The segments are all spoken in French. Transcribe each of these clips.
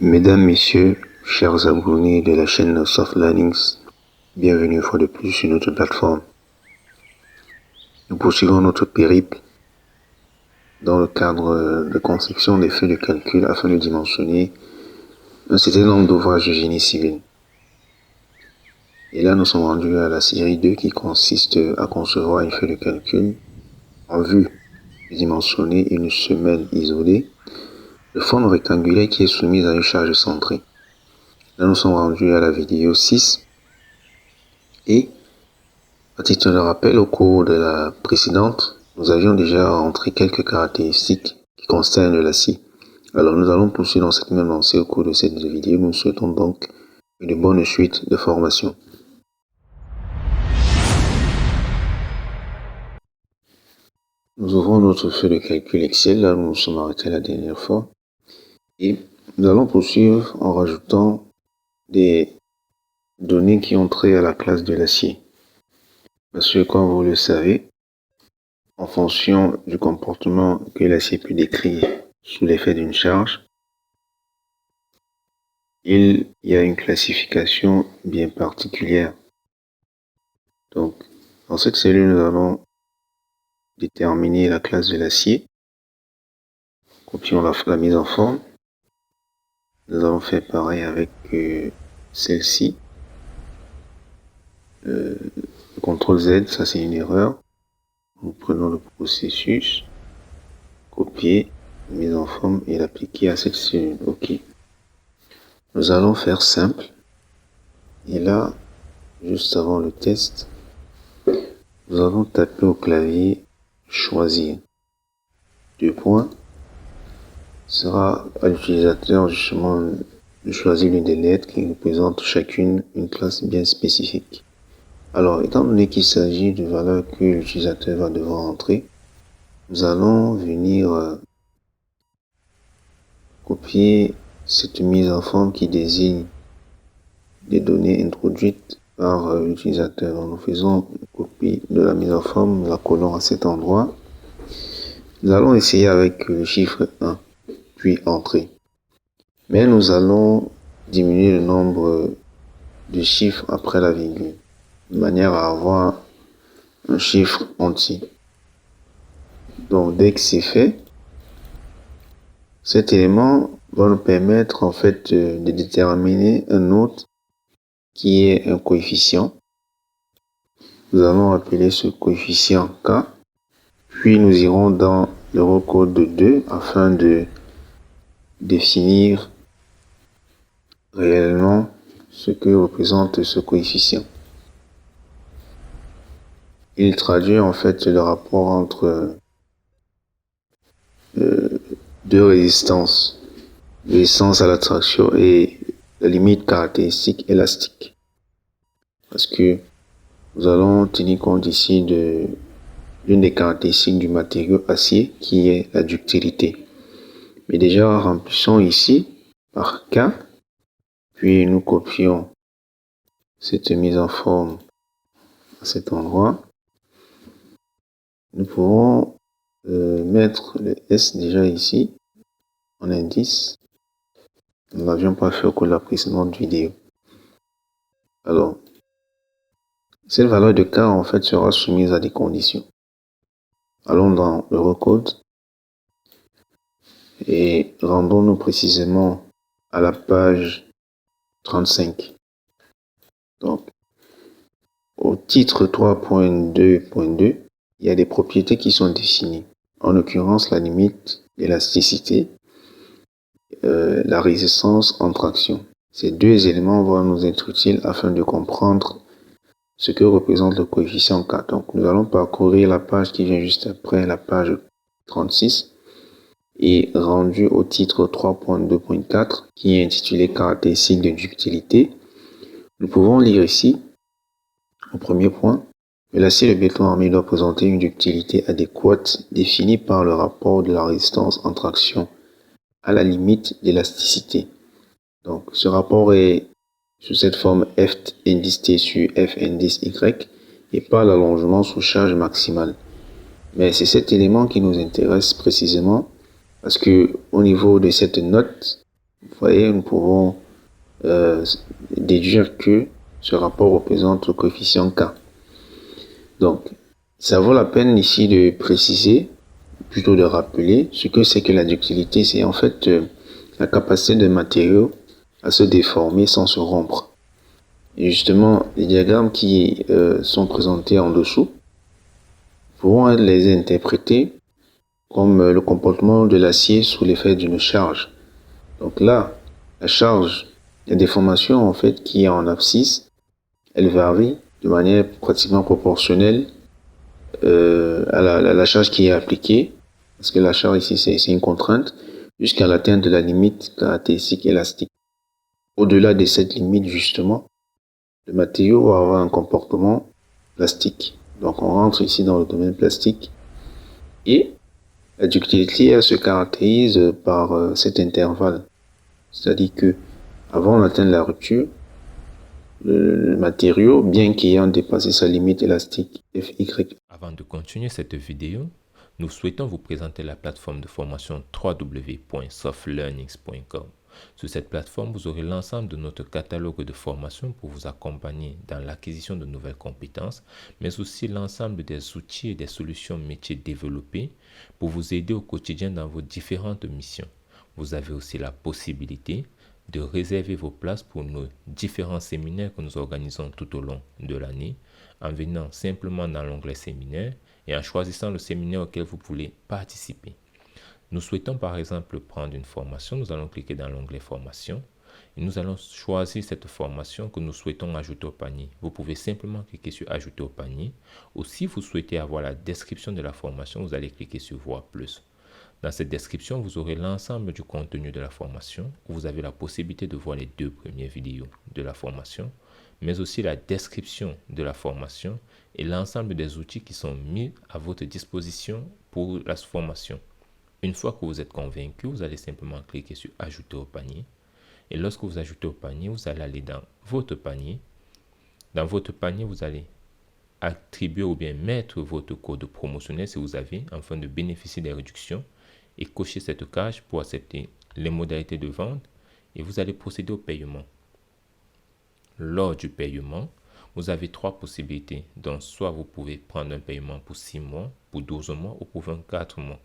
Mesdames, Messieurs, chers abonnés de la chaîne Soft Learnings, bienvenue une fois de plus sur notre plateforme. Nous poursuivons notre périple dans le cadre de conception des feuilles de calcul afin de dimensionner un certain nombre d'ouvrages de génie civil. Et là, nous sommes rendus à la série 2 qui consiste à concevoir une feuille de calcul en vue de dimensionner une semelle isolée de forme rectangulaire qui est soumise à une charge centrée. Là, nous sommes rendus à la vidéo 6 et à titre de rappel, au cours de la précédente, nous avions déjà rentré quelques caractéristiques qui concernent l'acier. Alors nous allons poursuivre dans cette même lancée au cours de cette vidéo. Nous souhaitons donc une bonne suite de formation. Nous ouvrons notre feuille de calcul Excel, là où nous nous sommes arrêtés la dernière fois. Et nous allons poursuivre en rajoutant des données qui ont trait à la classe de l'acier. Parce que, comme vous le savez, en fonction du comportement que l'acier peut décrire sous l'effet d'une charge, il y a une classification bien particulière. Donc, dans cette cellule, nous allons déterminer la classe de l'acier. Copions la mise en forme. Nous allons faire pareil avec celle-ci. CTRL Z, ça c'est une erreur. Nous prenons le processus, copier, mise en forme et l'appliquer à cette cellule. OK. Nous allons faire simple. Et là, juste avant le test, nous allons taper au clavier choisir. Deux points. Sera à l'utilisateur justement de choisir l'une des lettres qui représente chacune une classe bien spécifique. Alors, étant donné qu'il s'agit de valeurs que l'utilisateur va devoir entrer, nous allons venir copier cette mise en forme qui désigne des données introduites par l'utilisateur. Nous faisons une copie de la mise en forme, nous la collons à cet endroit. Nous allons essayer avec le chiffre 1, puis entrer. Mais nous allons diminuer le nombre de chiffres après la virgule, de manière à avoir un chiffre entier. Donc dès que c'est fait, cet élément va nous permettre en fait de déterminer un autre qui est un coefficient. Nous allons appeler ce coefficient K, puis nous irons dans le recode de 2 afin de définir réellement ce que représente ce coefficient. Il traduit en fait le rapport entre deux résistances, résistance à l'attraction et la limite caractéristique élastique. Parce que nous allons tenir compte ici de l'une des caractéristiques du matériau acier qui est la ductilité. Mais déjà, remplissons ici par K, puis nous copions cette mise en forme à cet endroit. Nous pouvons mettre le S déjà ici en indice. Nous n'avions pas fait au cours de la précédente vidéo. Alors, cette valeur de K en fait sera soumise à des conditions. Allons dans le recode et rendons-nous précisément à la page 35. Donc, au titre 3.2.2, il y a des propriétés qui sont définies. En l'occurrence, la limite d'élasticité, la résistance en traction. Ces deux éléments vont nous être utiles afin de comprendre ce que représente le coefficient K. Donc, nous allons parcourir la page qui vient juste après, la page 36, et rendu au titre 3.2.4, qui est intitulé Caractéristiques de ductilité. Nous pouvons lire ici, au premier point, que l'acier de béton armé doit présenter une ductilité adéquate définie par le rapport de la résistance en traction à la limite d'élasticité. Donc, ce rapport est sous cette forme F indice T sur F indice Y et par l'allongement sous charge maximale. Mais c'est cet élément qui nous intéresse précisément parce que au niveau de cette note, vous voyez, nous pouvons déduire que ce rapport représente le coefficient K. Donc, ça vaut la peine ici de préciser, plutôt de rappeler, ce que c'est que la ductilité. C'est en fait la capacité de matériaux à se déformer sans se rompre. Et justement, les diagrammes qui sont présentés en dessous pourront les interpréter comme le comportement de l'acier sous l'effet d'une charge. Donc là, la charge, la déformation en fait qui est en abscisse, elle varie de manière pratiquement proportionnelle à la charge qui est appliquée, parce que la charge ici c'est une contrainte, jusqu'à l'atteinte de la limite caractéristique élastique. Au-delà de cette limite justement, le matériau va avoir un comportement plastique. Donc on rentre ici dans le domaine plastique et la ductilité elle se caractérise par cet intervalle. C'est-à-dire que avant d'atteindre la rupture, le matériau, bien qu'ayant dépassé sa limite élastique Fy. Avant de continuer cette vidéo, nous souhaitons vous présenter la plateforme de formation www.softlearnings.com. Sur cette plateforme, vous aurez l'ensemble de notre catalogue de formations pour vous accompagner dans l'acquisition de nouvelles compétences, mais aussi l'ensemble des outils et des solutions métiers développés pour vous aider au quotidien dans vos différentes missions. Vous avez aussi la possibilité de réserver vos places pour nos différents séminaires que nous organisons tout au long de l'année en venant simplement dans l'onglet séminaire et en choisissant le séminaire auquel vous voulez participer. Nous souhaitons par exemple prendre une formation, nous allons cliquer dans l'onglet formation et nous allons choisir cette formation que nous souhaitons ajouter au panier. Vous pouvez simplement cliquer sur ajouter au panier ou si vous souhaitez avoir la description de la formation, vous allez cliquer sur voir plus. Dans cette description, vous aurez l'ensemble du contenu de la formation. Vous avez la possibilité de voir les 2 premières vidéos de la formation, mais aussi la description de la formation et l'ensemble des outils qui sont mis à votre disposition pour la formation. Une fois que vous êtes convaincu, vous allez simplement cliquer sur ajouter au panier. Et lorsque vous ajoutez au panier, vous allez aller dans votre panier. Dans votre panier, vous allez attribuer ou bien mettre votre code promotionnel si vous avez, afin de bénéficier des réductions, et cocher cette case pour accepter les modalités de vente et vous allez procéder au paiement. Lors du paiement, vous avez 3 possibilités. Donc, soit vous pouvez prendre un paiement pour 6 mois, pour 12 mois ou pour 24 mois.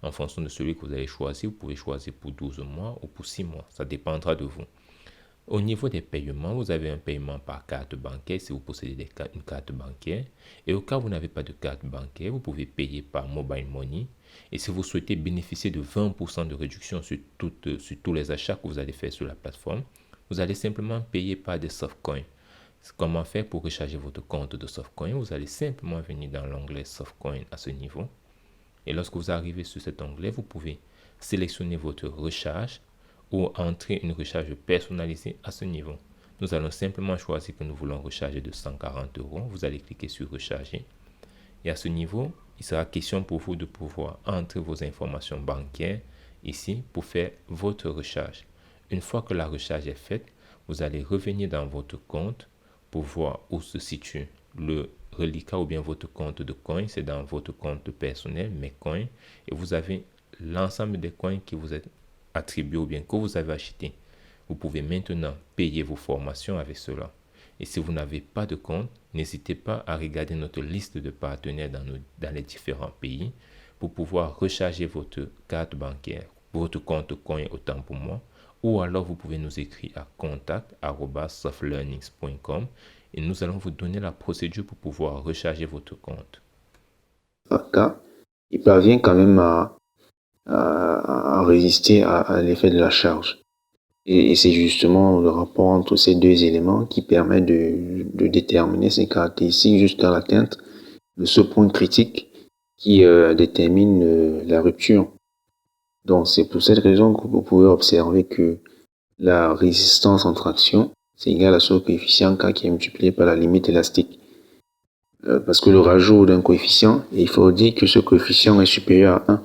En fonction de celui que vous allez choisir, vous pouvez choisir pour 12 mois ou pour 6 mois. Ça dépendra de vous. Au niveau des paiements, vous avez un paiement par carte bancaire si vous possédez une carte bancaire. Et au cas où vous n'avez pas de carte bancaire, vous pouvez payer par mobile money. Et si vous souhaitez bénéficier de 20% de réduction sur tous les achats que vous allez faire sur la plateforme, vous allez simplement payer par des softcoins. Comment faire pour recharger votre compte de softcoin? Vous allez simplement venir dans l'onglet softcoin à ce niveau. Et lorsque vous arrivez sur cet onglet, vous pouvez sélectionner votre recharge ou entrer une recharge personnalisée à ce niveau. Nous allons simplement choisir que nous voulons recharger de 140 €. Vous allez cliquer sur recharger. Et à ce niveau, il sera question pour vous de pouvoir entrer vos informations bancaires ici pour faire votre recharge. Une fois que la recharge est faite, vous allez revenir dans votre compte pour voir où se situe le reliquat ou bien votre compte de coins. C'est dans votre compte personnel, mes coins. Et vous avez l'ensemble des coins qui vous est attribué ou bien que vous avez acheté. Vous pouvez maintenant payer vos formations avec cela. Et si vous n'avez pas de compte, n'hésitez pas à regarder notre liste de partenaires dans les différents pays pour pouvoir recharger votre carte bancaire, votre compte coin autant pour moi, ou alors vous pouvez nous écrire à contact@softlearnings.com et nous allons vous donner la procédure pour pouvoir recharger votre compte. Il parvient quand même à résister à l'effet de la charge. Et c'est justement le rapport entre ces 2 éléments qui permet de déterminer ces caractéristiques jusqu'à l'atteinte de ce point critique qui détermine la rupture. Donc c'est pour cette raison que vous pouvez observer que la résistance en traction, c'est égal à ce coefficient K qui est multiplié par la limite élastique. Parce que le rajout d'un coefficient, il faut dire que ce coefficient est supérieur à 1.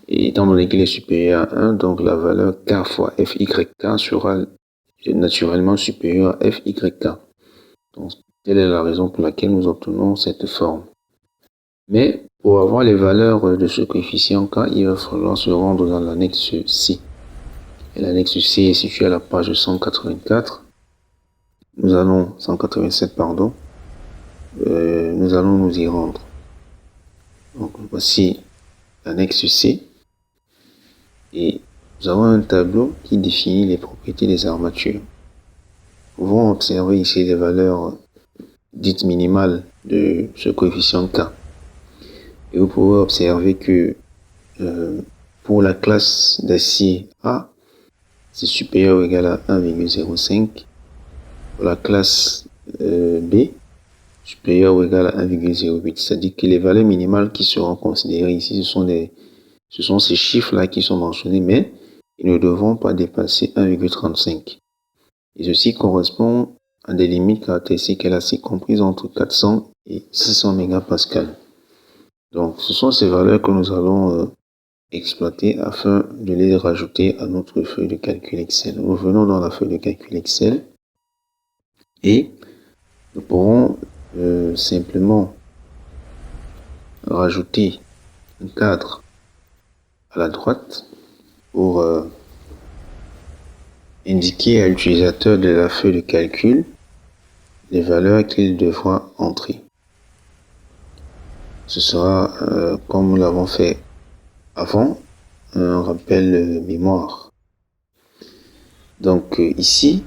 Et étant donné qu'il est supérieur à 1, donc la valeur K fois FYK sera naturellement supérieure à FYK. Donc, telle est la raison pour laquelle nous obtenons cette forme. Mais pour avoir les valeurs de ce coefficient K, il va falloir se rendre dans l'annexe ci. Et l'annexe C est située à la page 184. Nous allons, 187 pardon, nous allons nous y rendre. Donc voici l'annexe C. Et nous avons un tableau qui définit les propriétés des armatures. Nous pouvons observer ici les valeurs dites minimales de ce coefficient K. Et vous pouvez observer que pour la classe d'acier A, c'est supérieur ou égal à 1,05. Pour la classe B, supérieur ou égal à 1,08. C'est-à-dire que les valeurs minimales qui seront considérées ici, ce sont ces chiffres-là qui sont mentionnés, mais ils ne devront pas dépasser 1,35. Et ceci correspond à des limites caractéristiques LAC comprises entre 400 et 600 mégapascales. Donc, ce sont ces valeurs que nous allons exploiter afin de les rajouter à notre feuille de calcul Excel. Nous revenons dans la feuille de calcul Excel et nous pourrons simplement rajouter un cadre à la droite pour indiquer à l'utilisateur de la feuille de calcul les valeurs qu'il devra entrer. Ce sera, comme nous l'avons fait avant, un rappel mémoire. Donc ici,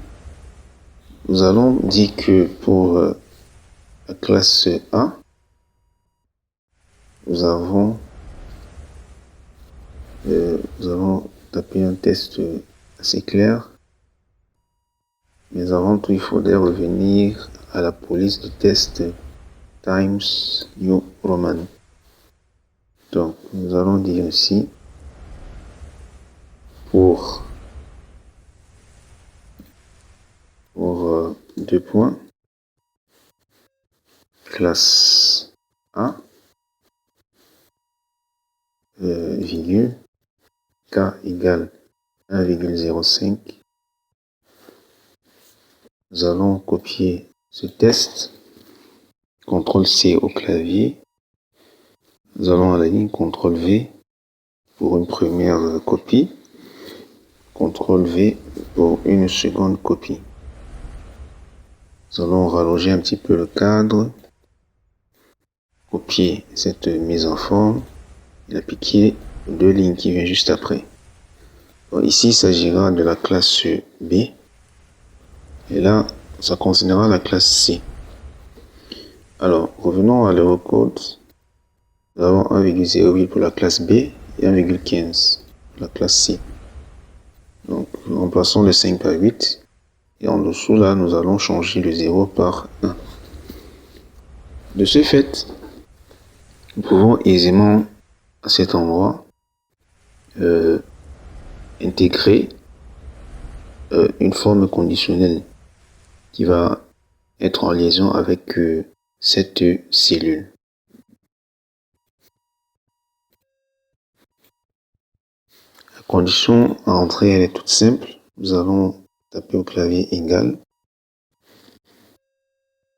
nous allons dire que pour la classe A, nous allons taper un test assez clair. Mais avant tout, il faudrait revenir à la police de test Times New Roman. Donc, nous allons dire ici, pour 2 points, classe A, virgule, K égale 1,05. Nous allons copier ce test, CTRL-C au clavier. Nous allons à la ligne CTRL-V pour une première copie, CTRL-V pour une seconde copie. Nous allons rallonger un petit peu le cadre, copier cette mise en forme et appliquer 2 lignes qui viennent juste après. Bon, ici, il s'agira de la classe B. Et là, ça concernera la classe C. Alors, revenons à l'Eurocode. Nous avons 1,08 pour la classe B et 1,15 pour la classe C. Donc, remplaçons le 5 par 8. Et en dessous, là, nous allons changer le 0 par 1. De ce fait, nous pouvons aisément, à cet endroit, intégrer une forme conditionnelle qui va être en liaison avec cette cellule. La condition à entrer, elle est toute simple. Nous allons taper au clavier égal.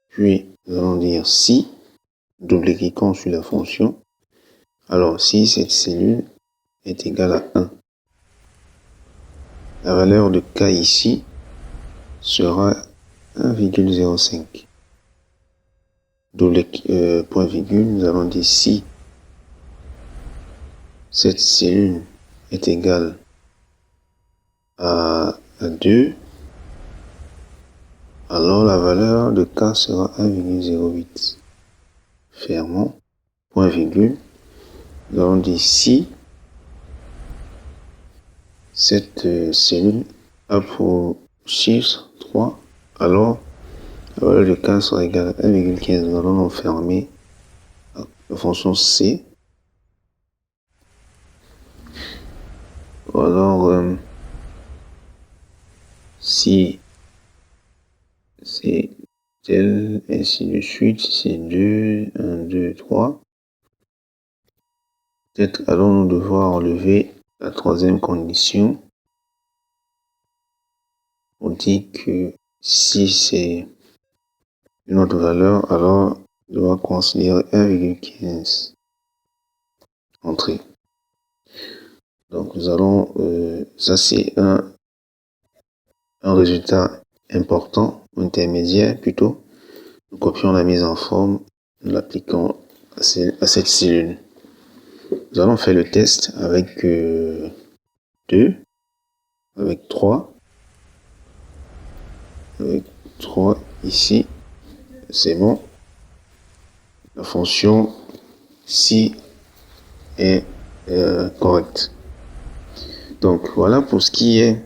Puis, nous allons dire si, double-cliquons sur la fonction. Alors, si cette cellule est égale à 1, la valeur de K ici sera 1,05. Point virgule, nous allons dire si cette cellule est égale à 2, alors la valeur de K sera 1,08. Fermons, point virgule, nous allons dire si cette cellule a pour chiffre 3, alors la valeur de K sera égale à 1,15. Nous allons fermer la fonction C. Alors, si c'est tel, ainsi de suite, c'est 2, 1, 2, 3. Peut-être allons-nous devoir enlever la troisième condition pour dire que si c'est une autre valeur, alors on doit considérer 1,15 entrée. Donc nous allons, ça c'est un un résultat important, intermédiaire plutôt, nous copions la mise en forme, nous l'appliquons à cette cellule. Nous allons faire le test avec 2, avec 3, avec 3 ici, c'est bon. La fonction ci est correcte. Donc voilà pour ce qui est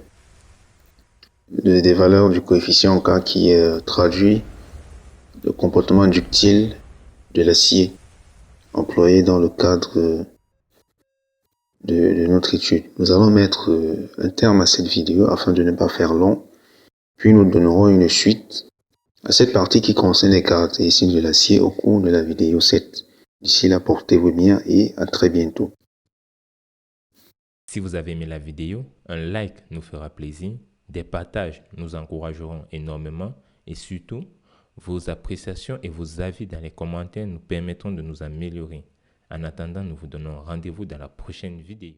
des valeurs du coefficient K qui traduit le comportement ductile de l'acier employé dans le cadre de notre étude. Nous allons mettre un terme à cette vidéo afin de ne pas faire long, puis nous donnerons une suite à cette partie qui concerne les caractéristiques de l'acier au cours de la vidéo 7. D'ici là, portez-vous bien et à très bientôt. Si vous avez aimé la vidéo, un like nous fera plaisir, des partages nous encourageront énormément et surtout, vos appréciations et vos avis dans les commentaires nous permettront de nous améliorer. En attendant, nous vous donnons rendez-vous dans la prochaine vidéo.